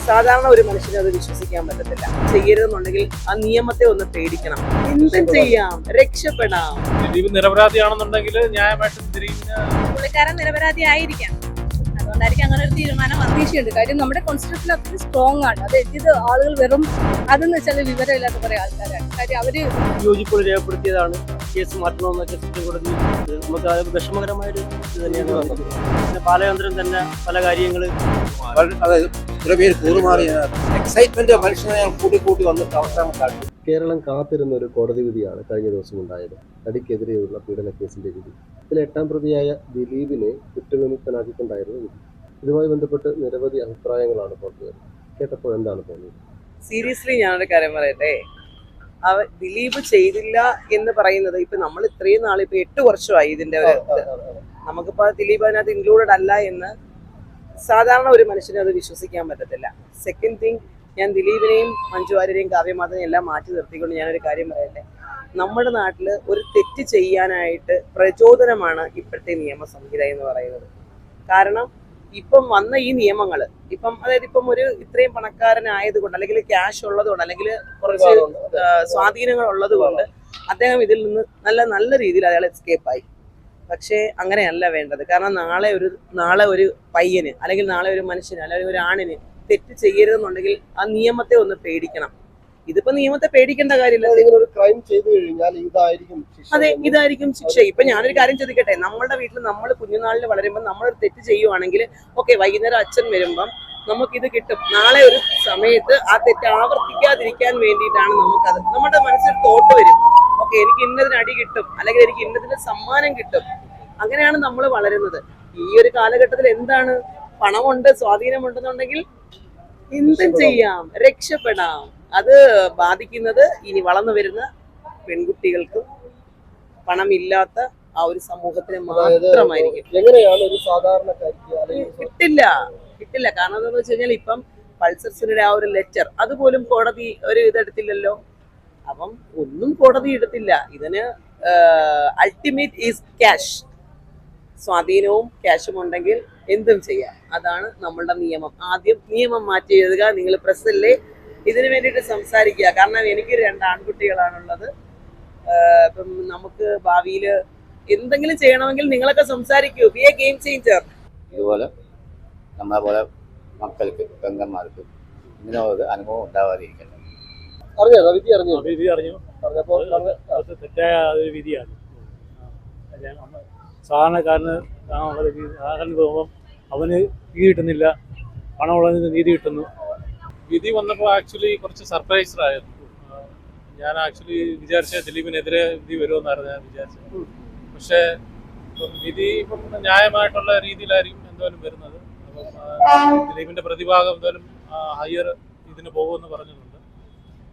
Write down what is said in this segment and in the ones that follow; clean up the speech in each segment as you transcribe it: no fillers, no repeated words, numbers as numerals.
സാധാരണ ഒരു മനുഷ്യന് അത് വിശ്വസിക്കാൻ പറ്റത്തില്ല. ചെയ്യരുതെന്നുണ്ടെങ്കിൽ ആ നിയമത്തെ ഒന്ന് പേടിക്കണം. എന്തും ചെയ്യാം, രക്ഷപ്പെടാം. ദിലീപ് നിരപരാധിയാണെന്നുണ്ടെങ്കിൽ ന്യായമായിട്ടും ദിലീപിന് പുള്ളിക്കാരൻ നിരപരാധി ആയിരിക്കാം. അതുകൊണ്ടായിരിക്കും അങ്ങനെ ഒരു തീരുമാനം പ്രതീക്ഷയുണ്ട്. കാര്യം നമ്മുടെ കോൺസ്റ്റിറ്റ്യൂഷൻ അത്രയും സ്ട്രോങ് ആണ്. അത് എത്തിയത് ആളുകൾ വെറും അതെന്ന് വെച്ചാൽ വിവരമില്ലാത്ത കുറെ ആൾക്കാരാണ്. കാര്യം അവര് യോജിപ്പോൾ രേഖപ്പെടുത്തിയതാണ്. കേസ് മാറ്റണമെന്നൊക്കെ സുപ്രീം കോടതി നമുക്ക് അത് വിഷമകരമായൊരു ഇത് തന്നെയാണ് വന്നത്. പിന്നെ ബാലചന്ദ്രൻ തന്നെ പല കാര്യങ്ങൾ കുറെ പേര് കൂറുമാറിയ എക്സൈറ്റ്മെന്റ് മനുഷ്യനെ കൂട്ടി വന്നിട്ട് അവസാനം കാട്ടി. കേരളം കാത്തിരുന്ന ഒരു കോടതി വിധിയാണ് കഴിഞ്ഞ ദിവസം ഉണ്ടായത്. നടിക്കെതിരെയുള്ള പീഡന കേസിന്റെ വിധി. ഇതിൽ 8ാം പ്രതിയായ ദിലീപിനെ കുറ്റവിമുക്തനാക്കിക്കൊണ്ടായിരുന്നു വിധി. ഇതുമായി ബന്ധപ്പെട്ട് നിരവധി അഭിപ്രായങ്ങളാണ് പുറത്തു വരുന്നത്. കേട്ടപ്പോൾ എന്താണ് തോന്നിയത്? സീരിയസ്ലി ഞാനൊരു കാര്യം പറയട്ടെ, ദിലീപ് ചെയ്തില്ല എന്ന് പറയുന്നത് ഇപ്പൊ നമ്മൾ ഇത്രയും നാൾ ഇപ്പൊ 8 വർഷമായി ഇതിന്റെ ഒരു നമുക്കിപ്പോ ദിലീപ് അതിനകത്ത് ഇൻക്ലൂഡഡ് അല്ല എന്ന് സാധാരണ ഒരു മനുഷ്യന് അത് വിശ്വസിക്കാൻ പറ്റത്തില്ല. സെക്കൻഡ് തിങ്, ഞാൻ ദിലീപിനെയും മഞ്ജു വാര്യരെയും കാവ്യമാധവനെയും എല്ലാം മാറ്റി നിർത്തിക്കൊണ്ട് ഞാനൊരു കാര്യം പറയട്ടെ. നമ്മുടെ നാട്ടിൽ ഒരു തെറ്റ് ചെയ്യാനായിട്ട് പ്രചോദനമാണ് ഇപ്പോഴത്തെ നിയമ സംഹിത എന്ന് പറയുന്നത്. കാരണം ഇപ്പം വന്ന ഈ നിയമങ്ങൾ അതായത് ഇപ്പം ഒരു ഇത്രയും പണക്കാരനായത് കൊണ്ട്, അല്ലെങ്കിൽ ക്യാഷ് ഉള്ളത് കൊണ്ട്, അല്ലെങ്കിൽ കുറച്ച് സ്വാധീനങ്ങൾ ഉള്ളത് കൊണ്ട് അദ്ദേഹം ഇതിൽ നിന്ന് നല്ല രീതിയിൽ അയാൾ എസ്കേപ്പ് ആയി. പക്ഷേ അങ്ങനെയല്ല വേണ്ടത്. കാരണം നാളെ ഒരു പയ്യന്, അല്ലെങ്കിൽ നാളെ ഒരു മനുഷ്യന്, അല്ലെങ്കിൽ ഒരു ആണിന് തെറ്റ് ചെയ്യരുതെന്നുണ്ടെങ്കിൽ ആ നിയമത്തെ ഒന്ന് പേടിക്കണം. ഇതിപ്പോ നിയമത്തെ പേടിക്കേണ്ട കാര്യമില്ല. ഒരു ക്രൈം ചെയ്തു കഴിഞ്ഞാൽ ഇതായിരിക്കും ശിക്ഷ. ഇപ്പൊ ഞാനൊരു കാര്യം ചോദിക്കട്ടെ, നമ്മളുടെ വീട്ടിൽ നമ്മൾ കുഞ്ഞുനാളിൽ വളരുമ്പോൾ നമ്മളൊരു തെറ്റ് ചെയ്യുവാണെങ്കിൽ ഓക്കെ, വൈകുന്നേരം അച്ഛൻ വരുമ്പം നമുക്കിത് കിട്ടും. നാളെ ഒരു സമയത്ത് ആ തെറ്റ് ആവർത്തിക്കാതിരിക്കാൻ വേണ്ടിയിട്ടാണ് നമുക്കത് നമ്മുടെ മനസ്സിൽ തോട്ട് വരും. ഓക്കെ, എനിക്ക് ഇന്നതിന് അടി കിട്ടും, അല്ലെങ്കിൽ എനിക്ക് ഇന്നതിന് സമ്മാനം കിട്ടും. അങ്ങനെയാണ് നമ്മൾ വളരുന്നത്. ഈ ഒരു കാലഘട്ടത്തിൽ എന്താണ്, പണമുണ്ട്, സ്വാധീനമുണ്ടെന്നുണ്ടെങ്കിൽ എന്തും ചെയ്യാം, രക്ഷപ്പെടാം. അത് ബാധിക്കുന്നത് ഇനി വളർന്നു വരുന്ന പെൺകുട്ടികൾക്കും പണമില്ലാത്ത ആ ഒരു സമൂഹത്തിന് മാത്രമായിരിക്കും. എങ്ങനെയാണ് ഒരു സാധാരണക്കാരിക്ക് കിട്ടില്ല. കാരണം എന്താണെന്ന് വെച്ച് കഴിഞ്ഞാൽ ഇപ്പം പൾസർസിന്റെ ആ ഒരു ലെറ്റർ അതുപോലും കോടതി ഒരു ഇതെടുത്തില്ലല്ലോ. അപ്പം ഒന്നും കോടതി എടുത്തില്ല. ഇതിന് അൾട്ടിമേറ്റ് ഈസ് ക്യാഷ്. സ്വാധീനവും ക്യാഷും ഉണ്ടെങ്കിൽ എന്തും ചെയ്യാം. അതാണ് നമ്മളുടെ നിയമം. ആദ്യം നിയമം മാറ്റി എഴുതുക. നിങ്ങൾ പ്രസ്സല്ലേ ഇതിനു വേണ്ടിയിട്ട് സംസാരിക്കുക. കാരണം എനിക്ക് 2 ആൺകുട്ടികളാണുള്ളത്. ഇപ്പം നമുക്ക് ഭാവിയിൽ എന്തെങ്കിലും ചെയ്യണമെങ്കിൽ നിങ്ങളൊക്കെ സംസാരിക്കൂ. Be a game changer. ഇതുപോലെ നമ്മളെ പോലെ മക്കൾക്ക്, പെങ്ങന്മാർക്ക് ഇങ്ങനെ ഒരു അനുഭവം ഉണ്ടാവാതിരിക്കണം. വിധി അറിഞ്ഞു. അത് തെറ്റായ ഒരു വിധിയാണ്. സാധാരണക്കാരന് പോകുമ്പം അവന് നീതി കിട്ടുന്നില്ല, പണമുള്ളതിന് നീതി കിട്ടുന്നു. വിധി വന്നപ്പോൾ ആക്ച്വലി കുറച്ച് സർപ്രൈസ്ഡ് ആയിരുന്നു. ഞാൻ ആക്ച്വലി വിചാരിച്ച ദിലീപിനെതിരെ വിധി വരുമെന്നായിരുന്നു ഞാൻ വിചാരിച്ചത്. പക്ഷേ വിധി ഇപ്പം ന്യായമായിട്ടുള്ള രീതിയിലായിരിക്കും എന്തായാലും വരുന്നത്. അപ്പം ദിലീപിന്റെ പ്രതിഭാഗം എന്തായാലും ഹയർ ഇതിന് പോകുമെന്ന് പറഞ്ഞിട്ടുണ്ട്.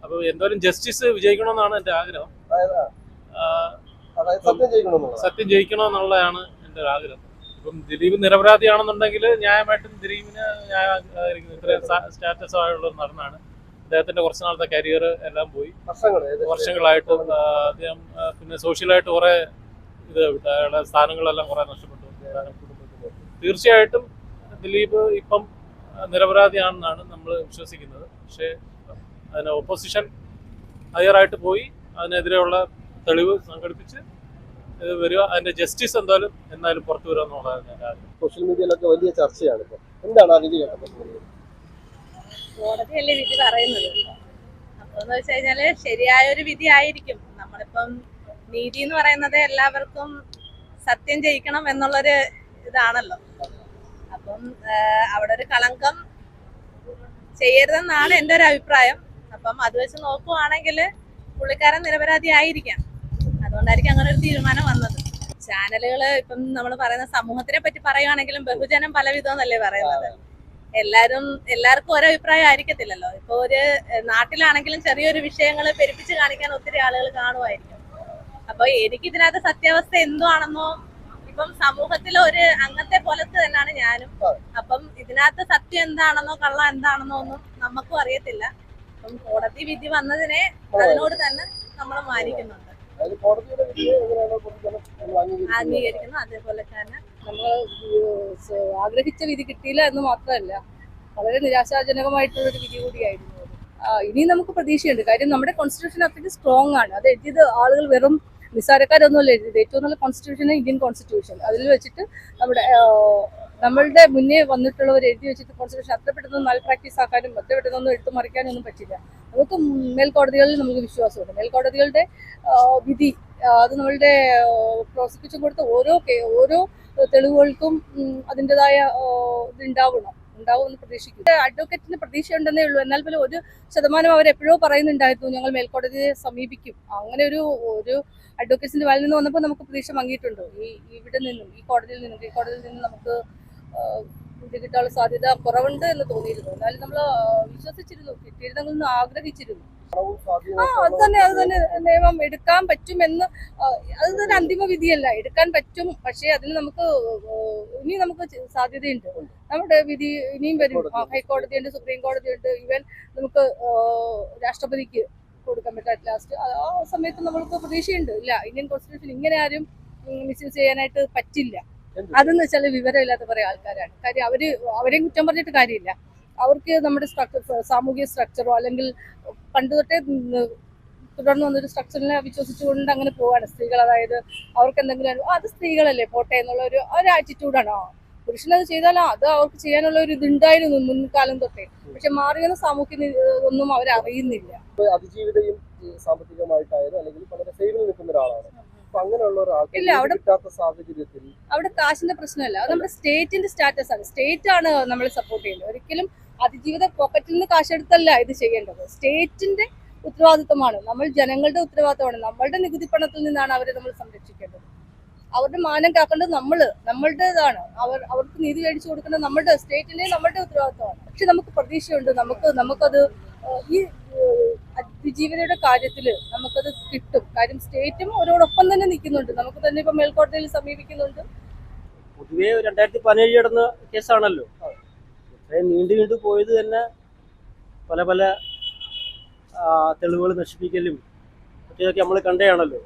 അപ്പോൾ എന്തായാലും ജസ്റ്റിസ് വിജയിക്കണമെന്നാണ് എൻ്റെ ആഗ്രഹം. സത്യം ജയിക്കണമെന്നുള്ളതാണ് എൻ്റെ ഒരു ആഗ്രഹം. ഇപ്പം ദിലീപ് നിരപരാധിയാണെന്നുണ്ടെങ്കിൽ ന്യായമായിട്ടും ദിലീപിന് ഇത്രയും സ്റ്റാറ്റസ് ആയുള്ള നടനാണ്. അദ്ദേഹത്തിന്റെ കുറച്ച് നാളത്തെ കരിയർ എല്ലാം പോയി. വർഷങ്ങളായിട്ട് അദ്ദേഹം പിന്നെ സോഷ്യലായിട്ട് കുറെ അയാളുടെ സ്ഥാനങ്ങളെല്ലാം കുറെ നഷ്ടപ്പെട്ടു. തീർച്ചയായിട്ടും ദിലീപ് ഇപ്പം നിരപരാധിയാണെന്നാണ് നമ്മൾ വിശ്വസിക്കുന്നത്. പക്ഷേ അതിന് ഓപ്പോസിഷൻ ഹയറായിട്ട് പോയി അതിനെതിരെയുള്ള തെളിവ് സംഘടിപ്പിച്ച് ഇത് വരിക. അതിന്റെ ജസ്റ്റിസ് എന്നാലും പുറത്തു വരിക എന്നുള്ളതാണ് ഞാൻ ആഗ്രഹം. സോഷ്യൽ മീഡിയയിലൊക്കെ വലിയ ചർച്ചയാണ്. എന്താണ് ആ വിധി കേട്ടപ്പോൾ? കോടതിയല്ലേ വിധി പറയുന്നത്. അപ്പോന്ന് വെച്ച് കഴിഞ്ഞാല് ശരിയായ ഒരു വിധി ആയിരിക്കും. നമ്മളിപ്പം നീതി എന്ന് പറയുന്നത് എല്ലാവർക്കും സത്യം ജയിക്കണം എന്നുള്ളൊരു ഇതാണല്ലോ. അപ്പം അവിടെ ഒരു കളങ്കം ചെയ്യരുതെന്നാണ് എൻ്റെ ഒരു അഭിപ്രായം. അപ്പം അത് വെച്ച് നോക്കുവാണെങ്കിൽ പുള്ളിക്കാരൻ നിരപരാധി ആയിരിക്കാം. അതുകൊണ്ടായിരിക്കും അങ്ങനെ ഒരു തീരുമാനം വന്നത്. ചാനലുകൾ ഇപ്പം നമ്മൾ പറയുന്ന സമൂഹത്തിനെ പറ്റി പറയുകയാണെങ്കിലും ബഹുജനം പലവിധമെന്നല്ലേ പറയുന്നത്. എല്ലാവർക്കും ഓരോ അഭിപ്രായം ആയിരിക്കത്തില്ലല്ലോ. ഇപ്പൊ ഒരു നാട്ടിലാണെങ്കിലും ചെറിയൊരു വിഷയങ്ങൾ പെരുപ്പിച്ച് കാണിക്കാൻ ഒത്തിരി ആളുകൾ കാണുമായിരിക്കും. അപ്പൊ എനിക്ക് ഇതിനകത്ത് സത്യാവസ്ഥ എന്താണെന്നോ, ഇപ്പം സമൂഹത്തിലെ ഒരു അംഗത്തെ പോലത്തെ തന്നെയാണ് ഞാനും. അപ്പം ഇതിനകത്ത് സത്യം എന്താണെന്നോ കള്ളം എന്താണെന്നോ ഒന്നും നമുക്കും അറിയത്തില്ല. അപ്പം കോടതി വിധി വന്നതിനെ അതിനോട് തന്നെ നമ്മൾ മാനിക്കുന്നുണ്ട്, അംഗീകരിക്കുന്നു. അതേപോലെ തന്നെ നമ്മൾ ആഗ്രഹിച്ച വിധി കിട്ടിയില്ല എന്ന് മാത്രമല്ല, വളരെ നിരാശാജനകമായിട്ടുള്ളൊരു വിധി കൂടിയായിരുന്നു അത്. ഇനി നമുക്ക് പ്രതീക്ഷയുണ്ട്. കാര്യം നമ്മുടെ കോൺസ്റ്റിറ്റ്യൂഷൻ അത്രയ്ക്ക് സ്ട്രോങ് ആണ്. അത് എഴുതിയത് ആളുകൾ വെറും നിസ്സാരക്കാരൊന്നുമല്ല എഴുതിയത്. ഏറ്റവും നല്ല കോൺസ്റ്റിറ്റ്യൂഷൻ ഇന്ത്യൻ കോൺസ്റ്റിറ്റ്യൂഷൻ. അതിൽ വെച്ചിട്ട് നമ്മളുടെ മുന്നേ വന്നിട്ടുള്ളവർ എഴുതി വെച്ചിട്ട് കോൺസ്റ്റിറ്റ്യൂഷൻ അത്ര പെട്ടെന്ന് മാൽ പ്രാക്ടീസ് ആക്കാനും അത്ര പെട്ടെന്നൊന്നും എടുത്തു മറിക്കാനൊന്നും പറ്റില്ല. നമുക്ക് മേൽക്കോടതികളിൽ നമുക്ക് വിശ്വാസമുണ്ട്. മേൽക്കോടതികളുടെ വിധി അത് നമ്മളുടെ പ്രോസിക്യൂഷൻ കൊടുത്ത ഓരോ തെളിവുകൾക്കും അതിൻ്റെതായ ഉണ്ടാവുമെന്ന് പ്രതീക്ഷിക്കുന്നു. അഡ്വക്കേറ്റിന് പ്രതീക്ഷയുണ്ടെന്നേ ഉള്ളൂ. എന്നാൽ പോലും 1% അവരെപ്പോഴോ പറയുന്നുണ്ടായിരുന്നു ഞങ്ങൾ മേൽക്കോടതിയെ സമീപിക്കും. അങ്ങനെ ഒരു അഡ്വക്കേറ്റ്സിന്റെ വാലിൽ നിന്ന് വന്നപ്പോൾ നമുക്ക് പ്രതീക്ഷ മങ്ങിയിട്ടുണ്ട്. ഇവിടെ നിന്നും ഈ കോടതിയിൽ നിന്നും നമുക്ക് ഇത് കിട്ടാനുള്ള സാധ്യത കുറവുണ്ട് എന്ന് തോന്നിയിരുന്നു. എന്നാലും നമ്മൾ വിശ്വസിച്ചിരുന്നു, കിട്ടിയിരുന്നെങ്കിൽ ആഗ്രഹിച്ചിരുന്നു. അത് തന്നെ നിയമം എടുക്കാൻ പറ്റുമെന്ന്. അത് തന്നെ അന്തിമ വിധിയല്ല, എടുക്കാൻ പറ്റും. പക്ഷേ അതിന് ഇനി നമുക്ക് സാധ്യതയുണ്ട്. നമ്മുടെ വിധി ഇനിയും വരും. ഹൈക്കോടതിയുണ്ട്, സുപ്രീം കോടതിയുണ്ട്, ഈവൻ നമുക്ക് രാഷ്ട്രപതിക്ക് കൊടുക്കാൻ പറ്റും ലാസ്റ്റ്. ആ സമയത്ത് നമ്മൾക്ക് പ്രതീക്ഷയുണ്ട്. ഇല്ല, ഇന്ത്യൻ കോൺസ്റ്റിറ്റ്യൂഷൻ ഇങ്ങനെ ആരും മിസ്യൂസ് ചെയ്യാനായിട്ട് പറ്റില്ല. അതെന്ന് വെച്ചാൽ വിവരമില്ലാത്ത കുറെ ആൾക്കാരാണ്. കാര്യം അവരെയും കുറ്റം പറഞ്ഞിട്ട് കാര്യമില്ല. അവർക്ക് നമ്മുടെ സാമൂഹിക സ്ട്രക്ചറോ അല്ലെങ്കിൽ പണ്ട് തൊട്ടേ തുടർന്ന് വന്നൊരു സ്ട്രക്ചറിനെ വിശ്വസിച്ചുകൊണ്ട് അങ്ങനെ പോവാണ് സ്ത്രീകൾ. അതായത് അവർക്ക് എന്തെങ്കിലും അത് സ്ത്രീകളല്ലേ പോട്ടെ എന്നുള്ള ഒരു ആറ്റിറ്റ്യൂഡാണ്. പുരുഷനത് ചെയ്താലോ അത് അവർക്ക് ചെയ്യാനുള്ള ഒരു ഇതുണ്ടായിരുന്നു മുൻകാലം തൊട്ടേ. പക്ഷെ മാറിയെന്ന സാമൂഹ്യ ഒന്നും അവരറിയുന്നില്ല. അതിജീവിതയും സാമ്പത്തികമായിട്ടായാലും അല്ലെങ്കിൽ വളരെ സേവിൽ നിൽക്കുന്ന ഒരാളാണ്. അങ്ങനെയുള്ള ഇല്ല, കിട്ടാത്ത സാഹചര്യത്തിൽ അവിടെ കാശിന്റെ പ്രശ്നമല്ല. അത് നമ്മുടെ സ്റ്റേറ്റിന്റെ സ്റ്റാറ്റസ് ആണ്. സ്റ്റേറ്റ് ആണ് നമ്മൾ സപ്പോർട്ട് ചെയ്യുന്നത്. ഒരിക്കലും അതിജീവിത പോക്കറ്റിൽ നിന്ന് കാശെടുത്തല്ല ഇത് ചെയ്യേണ്ടത്. സ്റ്റേറ്റിന്റെ ഉത്തരവാദിത്തമാണ്, നമ്മൾ ജനങ്ങളുടെ ഉത്തരവാദിത്തമാണ്. നമ്മളുടെ നികുതി പണത്തിൽ നിന്നാണ് അവരെ നമ്മൾ സംരക്ഷിക്കേണ്ടത്. അവരുടെ മാനം കാക്കേണ്ടത് നമ്മളുടേതാണ്. അവർക്ക് നീതി മേടിച്ചു കൊടുക്കേണ്ടത് നമ്മളുടെ ഉത്തരവാദിത്തമാണ്. പക്ഷെ നമുക്ക് പ്രതീക്ഷയുണ്ട്. നമുക്കത് ഈ അതിജീവനയുടെ കാര്യത്തിൽ നമുക്കത് കിട്ടും. കാര്യം സ്റ്റേറ്റും അവരോടൊപ്പം തന്നെ നിൽക്കുന്നുണ്ട്. നമുക്ക് തന്നെ ഇപ്പൊ മേൽക്കോടതിയിൽ സമീപിക്കുന്നുണ്ട്. പൊതുവേ 2017 നടന്ന കേസാണല്ലോ. ഇത്രയും നീണ്ടു പോയത് തന്നെ പല തെളിവുകൾ നശിപ്പിക്കലും മറ്റേതൊക്കെ നമ്മൾ കണ്ടതാണല്ലോ.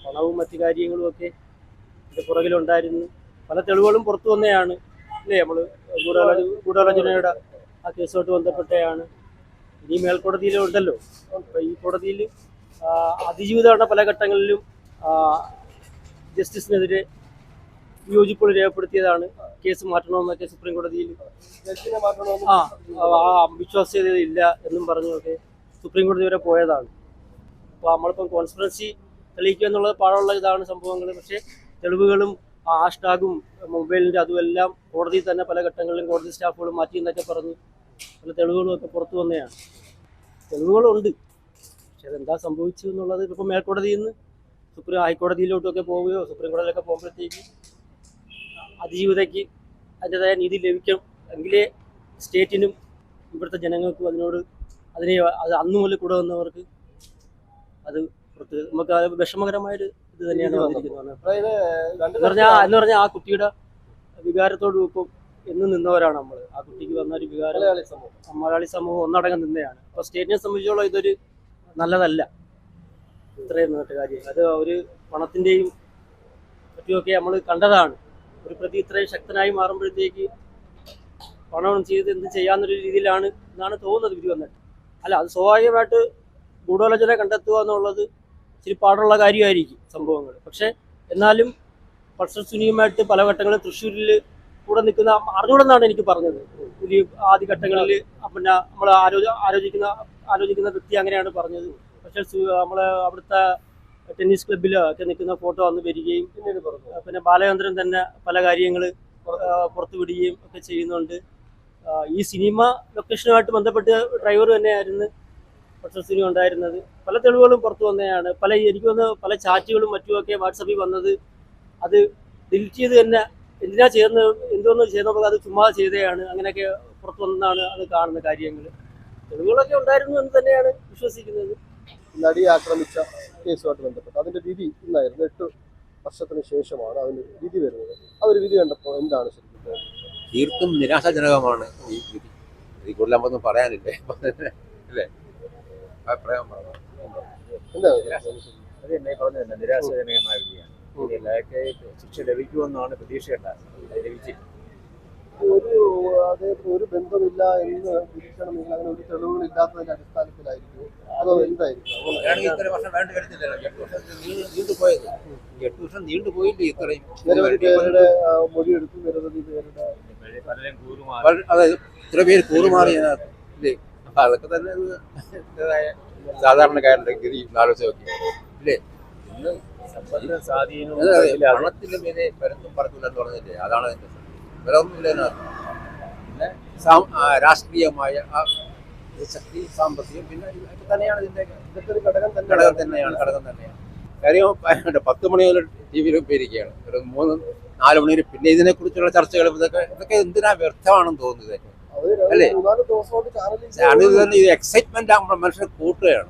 പണവും മറ്റു കാര്യങ്ങളും ഒക്കെ ഇതിന്റെ പുറകിലുണ്ടായിരുന്നു. പല തെളിവുകളും പുറത്തു വന്നതാണ് അല്ലേ. നമ്മൾ ഗൂഢാലോചനയുടെ ആ കേസുമായിട്ട് ബന്ധപ്പെട്ടതാണ്. ഇനി മേൽക്കോടതിയിലും ഉണ്ടല്ലോ. അപ്പൊ ഈ കോടതിയിൽ അതിജീവിതമാണ് പല ഘട്ടങ്ങളിലും ജസ്റ്റിസിനെതിരെ വിയോജിപ്പുകൾ രേഖപ്പെടുത്തിയതാണ്. കേസ് മാറ്റണമെന്നൊക്കെ സുപ്രീം കോടതിയിൽ വിശ്വാസ്യത ഇല്ല എന്നും പറഞ്ഞൊക്കെ സുപ്രീം കോടതി വരെ പോയതാണ്. അപ്പോൾ നമ്മളിപ്പം കോൺസ്പിറൻസി തെളിയിക്കുക എന്നുള്ളത് പാടുള്ള ഇതാണ് സംഭവങ്ങൾ. പക്ഷേ തെളിവുകളും ഹാഷ്ടാഗും മൊബൈലിൻ്റെ അതുമെല്ലാം കോടതിയിൽ തന്നെ പല ഘട്ടങ്ങളിലും കോടതി സ്റ്റാഫുകളും മാറ്റി എന്നൊക്കെ പറഞ്ഞ് പല തെളിവുകളും ഒക്കെ പുറത്തു വന്നതാണ്. തെളിവുകളുണ്ട്, പക്ഷെ അതെന്താ സംഭവിച്ചു എന്നുള്ളത് ഇപ്പോൾ മേൽക്കോടതിയിൽ നിന്ന് ഹൈക്കോടതിയിലോട്ടൊക്കെ പോവുകയോ സുപ്രീം കോടതിയിലൊക്കെ പോകുമ്പോഴത്തേക്ക് അതിജീവിതയ്ക്ക് അതിൻ്റെതായ നീതി ലഭിക്കണം. എങ്കിലേ സ്റ്റേറ്റിനും ഇവിടുത്തെ ജനങ്ങൾക്കും അത് അന്നു മുതൽ കൂടെ വന്നവർക്ക് അത് നമുക്ക് അത് വിഷമകരമായൊരു ഇത് തന്നെയാണ് വന്നിരിക്കുന്നത്. എന്ന് പറഞ്ഞാൽ ആ കുട്ടിയുടെ വികാരത്തോട് ഇപ്പം എന്ന് നിന്നവരാണ് നമ്മൾ. ആ കുട്ടിക്ക് വന്ന ഒരു വികാരം മലയാളി സമൂഹം ഒന്നടങ്കം നിന്നതാണ്. അപ്പോൾ സ്റ്റേറ്റിനെ സംബന്ധിച്ചോളം ഇതൊരു നല്ലതല്ല. ഇത്രയും നിന്നിട്ട് കാര്യം അത് ഒരു പണത്തിൻ്റെയും പറ്റിയൊക്കെ നമ്മൾ കണ്ടതാണ്. ഒരു പ്രതി ഇത്രയും ശക്തനായി മാറുമ്പോഴത്തേക്ക് പണം ചെയ്ത് എന്ത് ചെയ്യാന്നൊരു രീതിയിലാണ് എന്നാണ് തോന്നുന്നത് വിധി വന്നിട്ട്. അല്ല, അത് സ്വാഭാവികമായിട്ട് ഗൂഢാലോചന കണ്ടെത്തുക എന്നുള്ളത് ഇച്ചിരി പാടുള്ള കാര്യമായിരിക്കും സംഭവങ്ങൾ. പക്ഷെ എന്നാലും പൾസർ സുനിയുമായിട്ട് പല ഘട്ടങ്ങളിൽ തൃശ്ശൂരിൽ കൂടെ നിൽക്കുന്ന അറിഞ്ഞൂടെന്നാണ് എനിക്ക് പറഞ്ഞത്. ഈ ആദ്യഘട്ടങ്ങളിൽ പിന്നെ നമ്മൾ ആലോചിക്കുന്ന വ്യക്തി അങ്ങനെയാണ് പറഞ്ഞത്. പക്ഷെ നമ്മളെ അവിടുത്തെ ടെന്നീസ് ക്ലബ്ബിലൊക്കെ നിൽക്കുന്ന ഫോട്ടോ വന്ന് വരികയും പിന്നെ ബാലചന്ദ്രൻ തന്നെ പല കാര്യങ്ങൾ പുറത്തു വിടുകയും ഒക്കെ ചെയ്യുന്നുണ്ട്. ഈ സിനിമ ലൊക്കേഷനുമായിട്ട് ബന്ധപ്പെട്ട് ഡ്രൈവർ തന്നെയായിരുന്നു പൾസർ സുനി ഉണ്ടായിരുന്നത്. പല തെളിവുകളും പുറത്തു വന്നതാണ്. എനിക്ക് തോന്നുന്നു പല ചാറ്റുകളും മറ്റുമൊക്കെ വാട്സപ്പിൽ വന്നത് അത് ഡിലീറ്റ് ചെയ്ത് തന്നെ എന്തോന്ന് ചെയ്യുന്നപ്പോൾ അത് ചുമ്മാ ചെയ്തതാണ്. അങ്ങനെയൊക്കെ പുറത്തു വന്നാണ് അത് കാണുന്ന കാര്യങ്ങൾ. തെളിവുകളൊക്കെ ഉണ്ടായിരുന്നു എന്ന് തന്നെയാണ് വിശ്വസിക്കുന്നത്. നടിയെ ആക്രമിച്ച കേസുമായിട്ട് ബന്ധപ്പെട്ട് അതിന്റെ വിധി ഇന്നായിരുന്നു. 8 വർഷത്തിന് ശേഷമാണ് അതിന് വിധി വരുന്നത്. ആ ഒരു വിധി കണ്ടപ്പോൾ എന്താണ് ശരിക്കും? തീർത്തും നിരാശാജനകമാണ് ഈ വിധി. ഇതിൽ കൂടുതൽ നമുക്കൊന്നും പറയാനില്ലേ അല്ലേ? അഭിപ്രായം പറഞ്ഞു. അത് എന്നെ പറഞ്ഞു തന്നെ നിരാശാജനകമായ വിധിയാണ്. എല്ലാവർക്കും ശിക്ഷ ലഭിക്കുമെന്നാണ് പ്രതീക്ഷയുണ്ടായിരുന്നത്. അത് ലഭിച്ചില്ല. ഒരു അദ്ദേഹത്തിന് ഒരു ബന്ധമില്ല എന്ന് വിധിക്കണമെങ്കിൽ അങ്ങനെ ഒരു തെളിവുകൾ ഇല്ലാത്തതിന്റെ അടിസ്ഥാനത്തിലായിരിക്കും അതോ എന്തായിരിക്കും? അങ്ങനെയാണെങ്കിൽ ഇത്ര വർഷം വേണ്ടി വരുന്നില്ലല്ലോ. 8 വർഷം നീണ്ടുപോയത്. 8 വർഷം നീണ്ടുപോയില്ലേ ഇത്രയും? നിരവധി പേരുടെ മൊഴിയെടുത്തു, നിരവധി പേരുടെ അതായത് ഇത്ര പേര് കൂറുമാറിയതിനകത്ത് ഇല്ലേ? അപ്പൊ അതൊക്കെ തന്നെ ഇതായ സാധാരണക്കാരുടെ ഗതി ആലോചിച്ച് നോക്കി ഇല്ലേ? ഇന്ന് പണത്തിന്റെ മീതെ പരത്തും പറക്കില്ലെന്ന് പറഞ്ഞില്ലേ? അതാണ് അതിന്റെ വേറെ ഒന്നുമില്ല അതിനകത്ത്. പിന്നെ രാഷ്ട്രീയമായ ആ ശക്തി, സാമ്പത്തികം, പിന്നെ ഇതൊക്കെ തന്നെയാണ് ഇതൊക്കെ ഒരു ഘടകം തന്നെയാണ്. കാര്യം 10 മണി മുതൽ ടി വിയിൽ പോയിരിക്കുകയാണ്. ഒരു 3-4 മണി വരെ പിന്നെ ഇതിനെക്കുറിച്ചുള്ള ചർച്ചകളും ഇതൊക്കെ എന്തിനാ വ്യർത്ഥമാണെന്ന് തോന്നുന്നത് അല്ലേ? ചാനലിൽ തന്നെ ഇത് എക്സൈറ്റ്മെന്റ് ആകുമ്പോൾ മനുഷ്യനെ കൂട്ടുകയാണ്.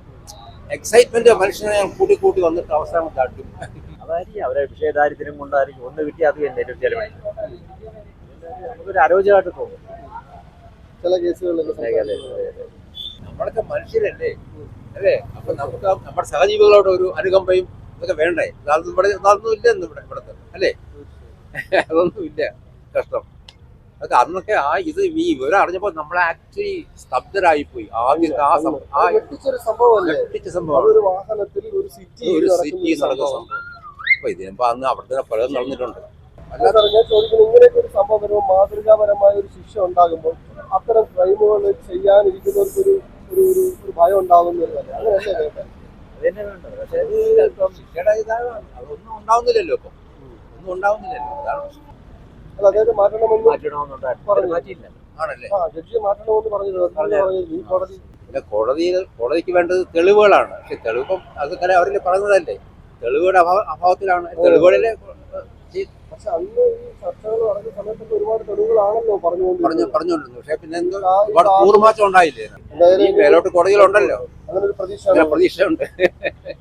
എക്സൈറ്റ്മെന്റ് മനുഷ്യനെ കൂട്ടി വന്നിട്ട് അവസാനം കാട്ടും. അതായിരിക്കും അവരെ വിഷയദാരിദ്ര്യം കൊണ്ടായിരിക്കും ഒന്ന് കിട്ടിയാൽ അത് തന്നെ ഏറ്റവും ചെലവ് നമുക്കൊരു അരോചകമായിട്ട് തോന്നും ചില കേസുകളിലൊക്കെ. നമ്മളൊക്കെ മനുഷ്യരല്ലേ അല്ലേ? അപ്പൊ നമുക്ക് നമ്മുടെ സഹജീവികളോട് ഒരു അനുകമ്പയും ഇതൊക്കെ വേണ്ടേ? അതൊന്നും ഇല്ല ഇവിടുത്തെ അല്ലേ? അതൊന്നും ഇല്ല. കഷ്ടം. അതൊക്കെ അന്നൊക്കെ ഇത് ഈ വിവരം അറിഞ്ഞപ്പോ നമ്മളെ ആക്ച്വലി സ്തബ്ധരായിപ്പോയി. ആദ്യത്തെ ഞെട്ടിച്ചൊരു സംഭവമല്ലേ? ഞെട്ടിച്ച സംഭവം, ഒരു വാഹനത്തിൽ ഒരു സിറ്റി നടക്കുന്ന സംഭവം. അപ്പൊ ഇതിനിപ്പോ അന്ന് അവിടെ പലതും നടന്നിട്ടുണ്ട്. അല്ലാതെ ഞാൻ ചോദിക്കുന്നത്, ഇങ്ങനെയൊക്കെ ഒരു സംഭവം വരുമ്പോൾ മാതൃകാപരമായ ഒരു ശിക്ഷ ഉണ്ടാകുമ്പോൾ അത്തരം ക്രൈമുകൾ ചെയ്യാനിരിക്കുന്നവർക്കൊരു ഒരു ഭയം ഉണ്ടാകുന്നതല്ലേ? അങ്ങനെയല്ലേ കേട്ടെ? അതന്നെ വേണ്ടത്. പക്ഷെ ശിക്ഷയുടെ ഇതാണ്. അതൊന്നും ഉണ്ടാവുന്നില്ലല്ലോ. ഇപ്പൊ ഒന്നും ഉണ്ടാവുന്നില്ലല്ലോ. അതാണ് അല്ല, അദ്ദേഹത്തെ മാറ്റണമെന്ന് മാറ്റണമെന്നുണ്ടായിരുന്നു, മാറ്റിയില്ല. ആണല്ലേ? ജഡ്ജിയെ മാറ്റണമെന്ന് പറഞ്ഞിരുന്നു ഈ കോടതി. പിന്നെ കോടതിക്ക് വേണ്ടത് തെളിവുകളാണ്. പക്ഷെ തെളിവ് അതൊക്കെ അവരിൽ പറഞ്ഞതല്ലേ? തെളിവുകളുടെ അഭാവത്തിലാണ്. തെളിവുകളിലെ പക്ഷെ അന്ന് ഈ ചർച്ചകൾ നടന്ന സമയത്തൊക്കെ ഒരുപാട് തെളിവുകളാണല്ലോ പറഞ്ഞുകൊണ്ടിരുന്നു. പക്ഷെ പിന്നെ എന്തോ ഒരുപാട് കൂറുമാറ്റം ഉണ്ടായില്ലേ? എന്തായാലും മേലോട്ട് കോടതികളുണ്ടല്ലോ. അങ്ങനെ ഒരു പ്രതീക്ഷ പ്രതീക്ഷ ഉണ്ട്.